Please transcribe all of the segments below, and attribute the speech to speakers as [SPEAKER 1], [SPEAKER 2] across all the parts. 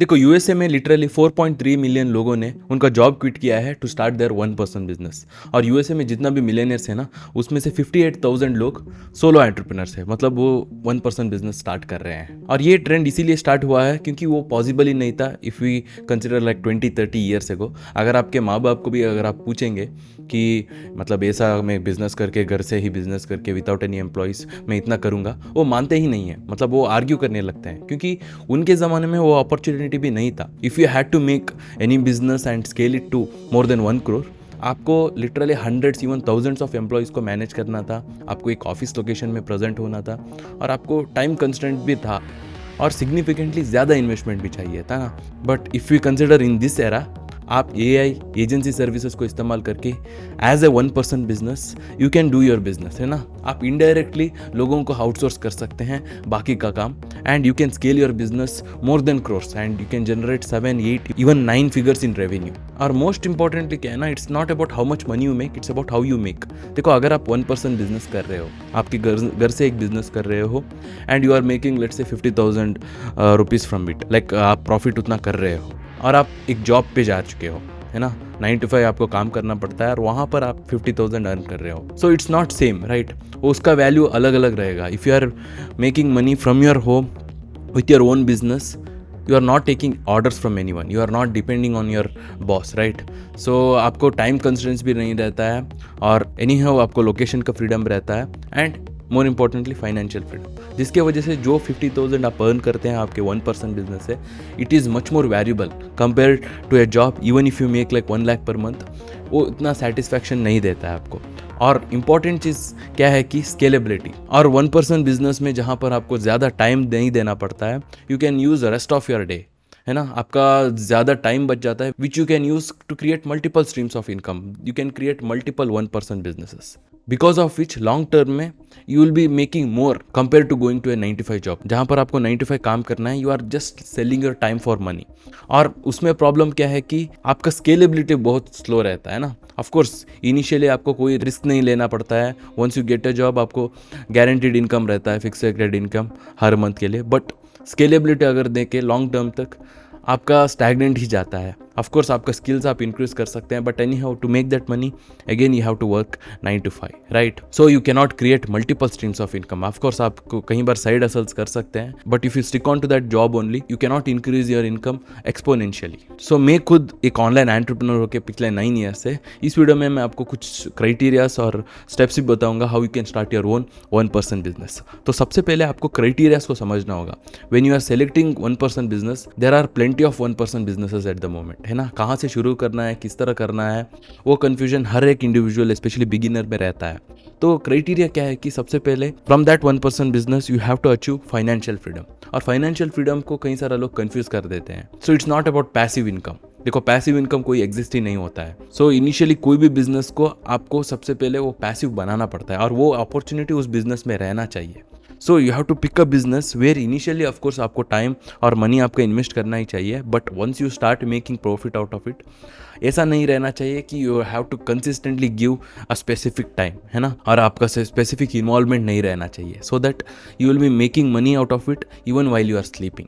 [SPEAKER 1] देखो यूएसए में literally 4.3 million लोगों ने उनका जॉब क्विट किया है to start their one person business. और यूएसए में जितना भी मिलियनर्स है ना, उसमें से 58,000 लोग सोलो एंटरप्रेन्योर्स है, मतलब वो वन पर्सन बिजनेस स्टार्ट कर रहे हैं। और ये ट्रेंड इसीलिए स्टार्ट हुआ है क्योंकि वो पॉसिबल ही नहीं था if we consider like 20-30 years ago. अगर आपके माँ बाप को भी अगर आप पूछेंगे कि मतलब ऐसा मैं बिजनेस करके, घर से ही बिजनेस करके विदाउट एनी एम्प्लॉयज़ मैं इतना करूँगा, वो मानते ही नहीं है, मतलब वो आर्ग्यू करने लगते हैं क्योंकि उनके ज़माने में वो अपॉर्चुनिटी भी नहीं था। If you had to make any business and scale it to more than 1 crore, आपको literally hundreds even thousands of employees को मैनेज करना था, आपको एक ऑफिस लोकेशन में प्रेजेंट होना था, और आपको टाइम कंस्टेंट भी था, और सिग्निफिकेंटली ज़्यादा इन्वेस्टमेंट भी चाहिए था ना। But if you consider in this era, आप एआई एजेंसी सर्विसेज को इस्तेमाल करके as a one person business you can do your business, है ना। आप इनडायरेक्टली लोगों को आउटसोर्स कर सकते हैं बाकी का काम, and you can scale your business more than crores, and you can generate 7, 8, even 9 figures in revenue. और मोस्ट इंपॉर्टेंटली क्या है ना, it's not about how much money you make, it's about how you make. देखो अगर आप one person business कर रहे हो, आपके घर से एक बिजनेस कर रहे हो, and you are making let's say 50,000 rupees from it, like आप प्रॉफिट उतना कर रहे हो, और आप एक जॉब पे जा चुके हो, है ना, 9 to 5 आपको काम करना पड़ता है, और वहाँ पर आप 50,000 अर्न कर रहे हो। So it's not same, right. उसका वैल्यू अलग अलग रहेगा। If you are making money from your home with your own business, you are not taking orders from anyone, you are not depending on your boss, right. So आपको time constraints भी नहीं रहता है, और anyhow आपको location का freedom रहता है, and more importantly financial freedom, जिसके वजह से जो 50,000 आप अर्न करते हैं आपके वन पर्सन बिजनेस से, it is much more valuable compare to a job. Even if you make like 1 lakh per month, वो इतना सेटिस्फैक्शन नहीं देता है आपको। और इम्पॉर्टेंट चीज़ क्या है कि स्केलेबिलिटी। और वन पर्सन बिजनेस में जहाँ पर आपको ज़्यादा टाइम नहीं देना पड़ता है, you can use rest of your day, है ना, आपका ज़्यादा टाइम बच जाता है, which you can use to create multiple streams of income. You can create multiple one person businesses, because of which long term में you will be making more compare to going to a 9 to 5 job, जहाँ पर आपको 9 to 5 काम करना है, you are just selling your time for money. और उसमें problem क्या है कि आपका स्केलेबिलिटी बहुत स्लो रहता है ना। ऑफकोर्स इनिशियली आपको कोई रिस्क नहीं लेना पड़ता है, once you get a job आपको गारंटीड इनकम रहता है, फिक्स्ड इनकम हर मंथ के लिए। बट स्केलेबिलिटी अगर देखें लॉन्ग टर्म तक, आपका स्टैगनेंट ही जाता है। ऑफकोर्स आपका स्किल्स आप इंक्रीज कर सकते हैं, but anyhow to make that money again you have to work 9 to 5, right. So you can not create multiple streams of income. Of course आपको कई बार साइड हसल्स कर सकते हैं, but if you stick on to that job only, you can not increase your income exponentially. So मैं खुद एक online entrepreneur होकर पिछले 9 ईयर्स से इस वीडियो में मैं आपको कुछ क्राइटेरियाज और स्टेप्स भी बताऊंगा how you can start your own one person business. तो सबसे पहले आपको क्राइटेरियाज को समझना होगा। When you are selecting one person business, there are plenty of one person businesses at the moment, है ना। कहाँ से शुरू करना है, किस तरह करना है, वो कन्फ्यूजन हर एक इंडिविजुअल स्पेशली बिगिनर में रहता है। तो क्राइटेरिया क्या है कि सबसे पहले from that one person business you have to achieve financial freedom. और फाइनेंशियल फ्रीडम को कई सारे लोग कंफ्यूज कर देते हैं। So it's not about passive income. देखो पैसिव इनकम कोई एग्जिस्ट ही नहीं होता है। सो इनिशियली कोई भी बिजनेस को आपको सबसे पहले वो पैसिव बनाना पड़ता है, और वो अपॉर्चुनिटी उस बिजनेस में रहना चाहिए। So you have to pick a business where initially of course आपको टाइम और मनी आपका इन्वेस्ट करना ही चाहिए, but once you start making profit out of it, ऐसा नहीं रहना चाहिए कि you have to consistently give a specific time, है ना, और आपका स्पेसिफिक इन्वॉल्वमेंट नहीं रहना चाहिए, so that you will be making money out of it even while you are sleeping.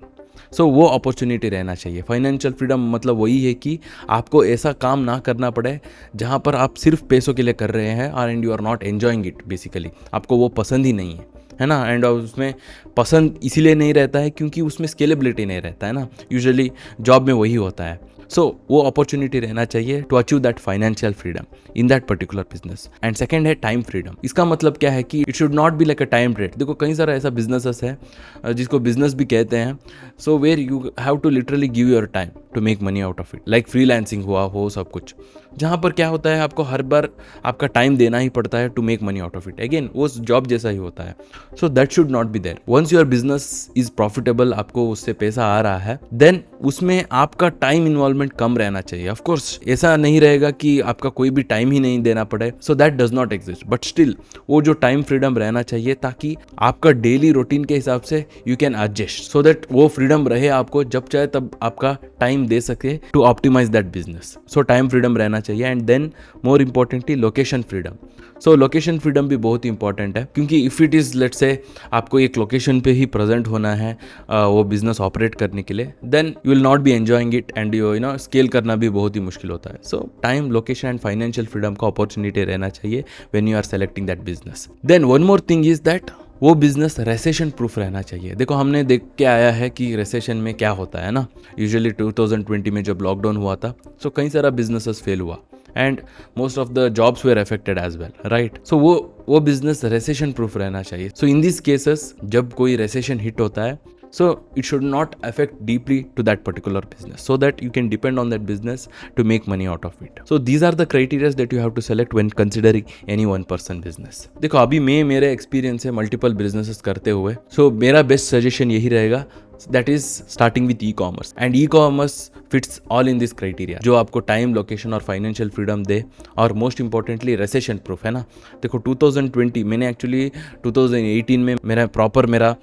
[SPEAKER 1] सो वो अपॉर्चुनिटी रहना चाहिए। फाइनेंशियल फ्रीडम मतलब वही है कि आपको ऐसा काम ना करना पड़े जहाँ पर आप सिर्फ पैसों के लिए कर रहे हैं, और and you are not enjoying it, basically आपको वो पसंद ही नहीं है ना। एंड उसमें पसंद इसीलिए नहीं रहता है क्योंकि उसमें स्केलेबिलिटी नहीं रहता है ना। यूजुअली जॉब में वही होता है। सो वो अपॉर्चुनिटी रहना चाहिए to achieve that financial freedom in that particular business. And second है टाइम फ्रीडम। इसका मतलब क्या है कि it should not be like a time trade. देखो कई सारा ऐसा बिजनेसेस है जिसको बिजनेस भी कहते हैं, so where you have to literally give your time to make money out of it, like freelancing हुआ हो सब कुछ, जहाँ पर क्या होता है आपको हर बार आपका टाइम देना ही पड़ता है to make money out of it. Again वो जॉब जैसा ही होता है। So that should not be there. Once your business is profitable, आपको उससे पैसा आ रहा है, देन उसमें आपका टाइम इन्वॉल्वमेंट कम रहना चाहिए। ऑफकोर्स ऐसा नहीं रहेगा कि आपका कोई भी टाइम ही नहीं देना पड़े, so that does not exist, but still वो जो टाइम फ्रीडम रहना चाहिए ताकि आपका डेली रूटीन के हिसाब से you can adjust, so that वो फ्रीडम रहे आपको, जब चाहे तब आपका टाइम दे सके to optimise that business. So time freedom रहना चाहिए। And then more importantly location freedom. So location freedom भी बहुत इंपॉर्टेंट है, क्योंकि if it is let's say आपको एक लोकेशन पे ही प्रेजेंट होना है वो बिजनेस ऑपरेट करने के लिए, then you will not be enjoying it and you know scale करना भी बहुत ही मुश्किल होता है. So time, location and financial freedom का अपॉर्चुनिटी रहना चाहिए when you are selecting that business. Then one more thing is that वो बिजनेस रेसेशन प्रूफ रहना चाहिए. देखो हमने देख के आया है कि रेसेशन में क्या होता है ना. यूजुअली 2020 में जब लॉकडाउन हुआ था सो कई सारा बिजनेसेस फेल हुआ and most of the jobs were affected as well, right. So वो बिजनेस रेसेशन प्रूफ रहना चाहिए. सो इन दिस केसेस जब कोई रेसेशन हिट होता है so it should not affect deeply to that particular business so that you can depend on that business to make money out of it. So these are the criteria that you have to select when considering any one person business. देखो अभी मैं मेरे experience से multiple businesses करते हुए सो मेरा best suggestion यही रहेगा that is starting with e-commerce and e-commerce fits all in this criteria जो आपको टाइम, लोकेशन और फाइनेंशियल फ्रीडम दे और मोस्ट इंपॉर्टेंटली रेसेशन प्रूफ है ना. देखो 2020 मैंने एक्चुअली 2018 में मेरा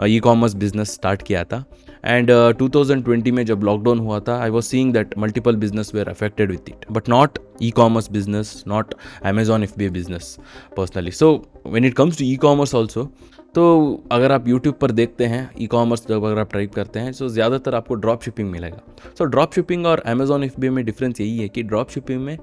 [SPEAKER 1] ई-कॉमर्स बिजनेस स्टार्ट किया था एंड 2020 में जब लॉकडाउन हुआ था I was seeing that multiple business were affected with it but not e-commerce business, not Amazon FBA business personally. So when it comes to e-commerce also तो अगर आप YouTube पर देखते हैं ई-कॉमर्स जब अगर आप टाइप करते हैं तो ज़्यादातर आपको ड्रॉप शिपिंग मिलेगा. सो ड्रॉप शिपिंग और Amazon FBA में डिफरेंस यही है कि ड्रॉप शिपिंग में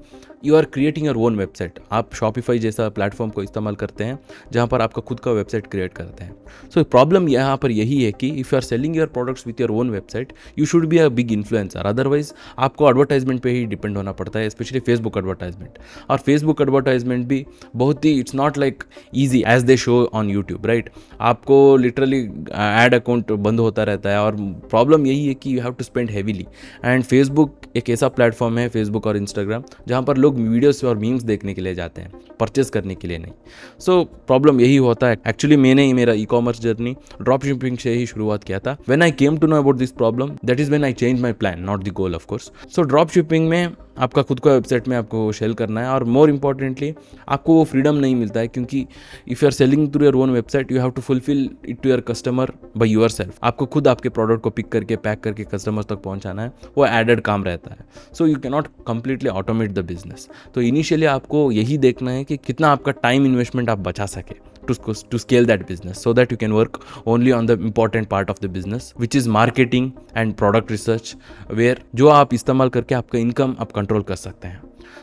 [SPEAKER 1] you are creating your own website. आप शॉपिफाई जैसा प्लेटफॉर्म को इस्तेमाल करते हैं जहाँ पर आपका खुद का वेबसाइट क्रिएट करते हैं. सो प्रॉब्लम यहाँ पर यही है कि if you are selling your products with your own website you should be a big influencer. Otherwise आपको एडवर्टाइजमेंट पे ही डिपेंड होना पड़ता है, स्पेशली फेसबुक एडवर्टाइजमेंट. और फेसबुक एडवर्टाइजमेंट भी बहुत ही it's not like easy as they show on YouTube, right. आपको लिटरली एड अकाउंट बंद होता रहता है और प्रॉब्लम यही है कि you have to spend heavily. And Facebook एक ऐसा प्लेटफॉर्म है, फेसबुक और इंस्टाग्राम, जहाँ पर लोग वीडियोस और मीम्स देखने के लिए जाते हैं, परचेस करने के लिए नहीं. सो प्रॉब्लम यही होता है. एक्चुअली मैंने ही मेरा ई-कॉमर्स जर्नी ड्रॉप शिपिंग से ही शुरुआत किया था. When I came to know about this problem that is when I change my plan, not the goal of course. So drop shipping में आपका खुद का वेबसाइट में आपको सेल करना है और मोर इम्पॉर्टेंटली आपको वो फ्रीडम नहीं मिलता है क्योंकि if you are selling through your own website you have to fulfil it to your customer by your self. आपको खुद आपके प्रोडक्ट को पिक करके पैक करके कस्टमर्स तक पहुंचाना है, वो एडेड काम रहता है. सो you can not completely automate the business. तो इनिशियली आपको यही देखना है कि कितना आपका टाइम इन्वेस्टमेंट आप बचा सके to scale that business so that you can work only on the important part of the business which is marketing and product research where जो आप इस्तेमाल करके आपका इनकम आप कंट्रोल कर सकते हैं.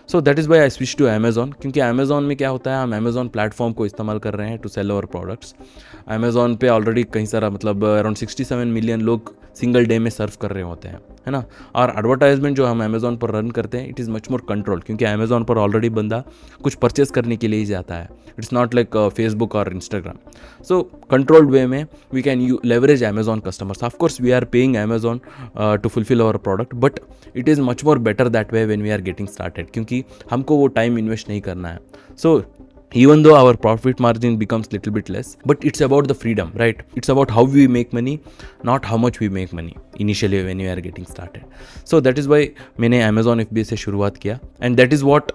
[SPEAKER 1] So that is why I switch to Amazon क्योंकि Amazon में क्या होता है, हम Amazon प्लेटफॉर्म को इस्तेमाल कर रहे हैं to sell our products. Amazon पे ऑलरेडी कई सारा मतलब अराउंड 67 मिलियन लोग सिंगल डे में सर्व कर रहे होते हैं, है ना. और एडवर्टाइजमेंट जो हम Amazon पर रन करते हैं it is much more control क्योंकि Amazon पर ऑलरेडी बंदा कुछ परचेस करने के लिए ही जाता है. इट्स नॉट लाइक फेसबुक और इंस्टाग्राम. सो कंट्रोल्ड वे में we can leverage Amazon customers. Of course we are paying Amazon to fulfil our product but it is much more better that way when we are getting started क्योंकि हमको वो time invest नहीं करना है. सो even though our profit margin becomes little bit less but it's about the freedom, right. It's about how we make money, not how much we make money initially when we are getting started. So that is why मैंने Amazon FBA से शुरुआत किया and that is what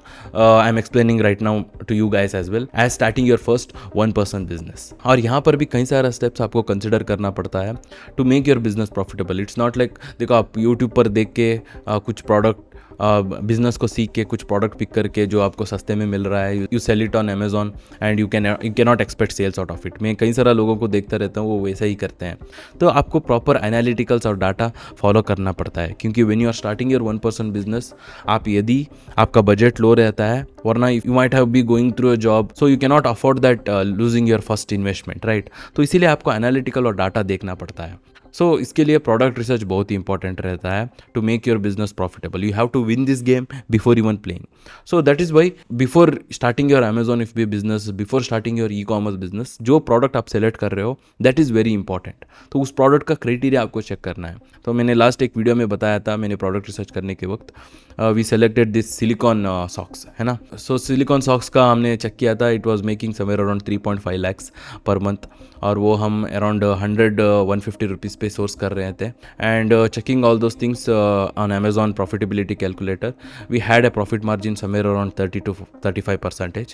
[SPEAKER 1] I'm explaining right now to you guys as well as starting your first one person business. और यहाँ पर भी कई सारा steps आपको consider करना पड़ता है to make your business profitable. It's not like देखो आप YouTube पर देख के कुछ प्रोडक्ट बिजनेस को सीख के कुछ प्रोडक्ट पिक करके जो आपको सस्ते में मिल रहा है you sell it on Amazon and you can not expect sales out of it. मैं कई सारा लोगों को देखता रहता हूँ वो वैसा ही करते हैं. तो आपको प्रॉपर एनालिटिकल्स और डाटा फॉलो करना पड़ता है क्योंकि when you are starting your one person business आप यदि आपका बजट लो रहता है वरना you might have be going through a job so you can not afford that losing your first investment, right. तो इसीलिए आपको एनालिटिकल और डाटा देखना पड़ता है. सो इसके लिए प्रोडक्ट रिसर्च बहुत ही इंपॉर्टेंट रहता है to make your business profitable. You have to win this game before even playing. So that is why before starting your Amazon FBA business, before starting your e-commerce business, जो product आप select कर रहे हो that is very important. तो उस product का criteria आपको check करना है. तो मैंने लास्ट एक वीडियो में बताया था, मैंने प्रोडक्ट रिसर्च करने के वक्त we selected this silicone socks, है ना. सो सिलिकॉन सॉक्स का हमने चेक किया था. It was making somewhere around 3.5 lakhs per month और वो हम अराउंड 150 रुपीज़ पे सोर्स कर रहे थे. And checking all those things on Amazon profitability calculator we had a profit margin somewhere around 30 to 35%,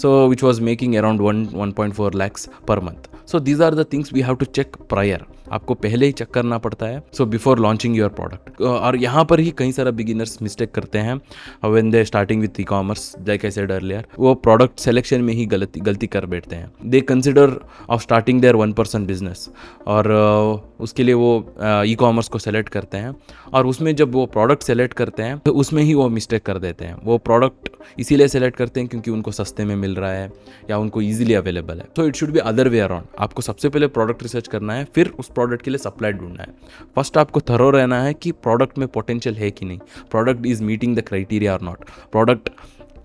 [SPEAKER 1] so which was making around 1.4 lakhs per month. So these are the things we have to check prior, आपको पहले ही check करना पड़ता है, so before launching your product. और यहाँ पर ही कई सारा बिगिनर्स मिस्टेक करते हैं when they starting with e commerce, like I said earlier, वो प्रोडक्ट सिलेक्शन में ही गलती कर बैठते हैं। They consider of starting there 1% business, और उसके लिए वो ई कॉमर्स को सेलेक्ट करते हैं, और उसमें जब वो प्रोडक्ट सेलेक्ट करते हैं तो उसमें ही वो मिस्टेक कर देते हैं। वो प्रोडक्ट इसीलिए सेलेक्ट करते हैं क्योंकि उनको सस्ते में मिल रहा है या उनको ईजिली अवेलेबल है। तो it should be other way around, आपको सबसे पहले प्रोडक्ट रिसर्च करना है, फिर उस प्रोडक्ट के लिए सप्लाई ढूंढना है। फर्स्ट आपको थरो रहना है कि प्रोडक्ट में पोटेंशियल है कि नहीं, product is meeting the criteria और not, product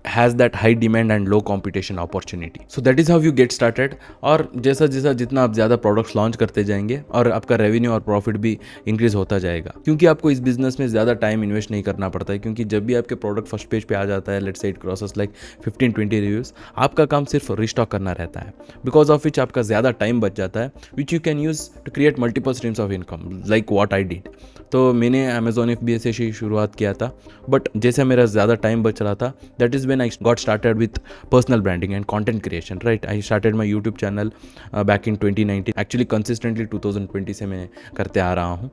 [SPEAKER 1] has that high demand and low competition opportunity. So that is how you get started. और जैसा जैसा जितना आप ज़्यादा प्रोडक्ट्स लॉन्च करते जाएंगे और आपका रेवेन्यू और प्रॉफिट भी इंक्रीज होता जाएगा, क्योंकि आपको इस बिजनेस में ज़्यादा टाइम इन्वेस्ट नहीं करना पड़ता है। क्योंकि जब भी आपके प्रोडक्ट फर्स्ट पेज पे आ जाता है, let's say it crosses like 15-20 reviews, आपका काम सिर्फ रिस्टॉक करना रहता है, बिकॉज ऑफ विच आपका ज़्यादा टाइम बच जाता है, which you can use to create multiple streams of income, like what I did. तो मैंने अमेजॉन FBA से ही शुरुआत किया था, बट जैसे मेरा ज़्यादा टाइम बच रहा था, that is when I got started with personal branding and content creation, right? I started my YouTube channel back in 2019, actually consistently 2020 से मैं करते आ रहा हूँ,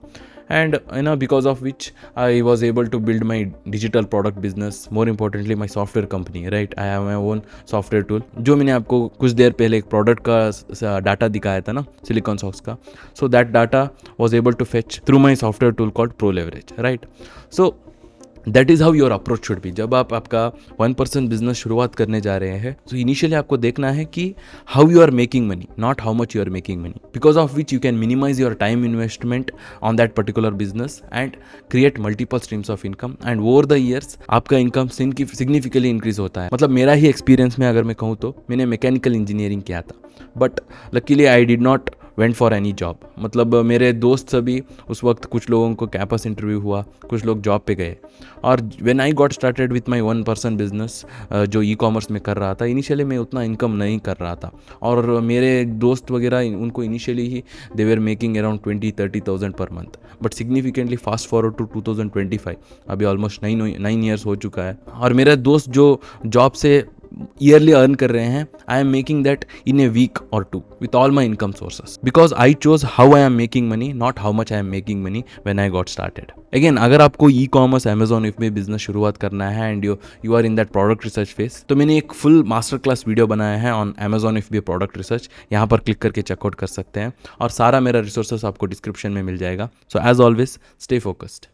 [SPEAKER 1] and because of which I was able to build my digital product business, more importantly my software company, right? I have my own software tool, जो मैंने आपको कुछ देर पहले एक प्रोडक्ट का डाटा दिखाया था ना, सिलिकॉन सॉक्स का, so that data was able to fetch through my software tool called Pro Leverage, right? So that is how your approach should be. जब आप आपका 1% बिजनेस शुरुआत करने जा रहे हैं, तो इनिशियली आपको देखना है कि how you are making money, not how much you are making money, because of which you can minimise your time investment on that particular business and create multiple streams of income, and over the years आपका income significantly increase होता है। मतलब मेरा ही experience में अगर मैं कहूँ तो मैंने मैकेनिकल इंजीनियरिंग किया था, but luckily I did not went for any job. मतलब मेरे दोस्त सभी उस वक्त, कुछ लोगों को कैंपस इंटरव्यू हुआ, कुछ लोग जॉब पे गए, और when I got started with my 1% business जो ई कॉमर्स में कर रहा था, इनिशियली मैं उतना इनकम नहीं कर रहा था, और मेरे दोस्त वगैरह उनको इनिशियली ही they were making around 20-30,000 per month, but significantly fast forward to 2025, अभी ऑलमोस्ट 9 ईयर्स हो चुका है, और मेरे दोस्त जो जॉब से ईयरली अर्न कर रहे हैं, I am making that in a week और 2 with all my income sources, because I chose how I am making money, not how much I am making money when I got started. Again, अगर आपको e commerce Amazon FBA business शुरुआत करना है and you are in that product research phase, तो मैंने एक full master class video बनाया है on Amazon FBA product research, यहाँ पर क्लिक करके चेकआउट कर सकते हैं, और सारा मेरा रिसोर्सेस आपको डिस्क्रिप्शन में मिल जाएगा। So as always, stay focused.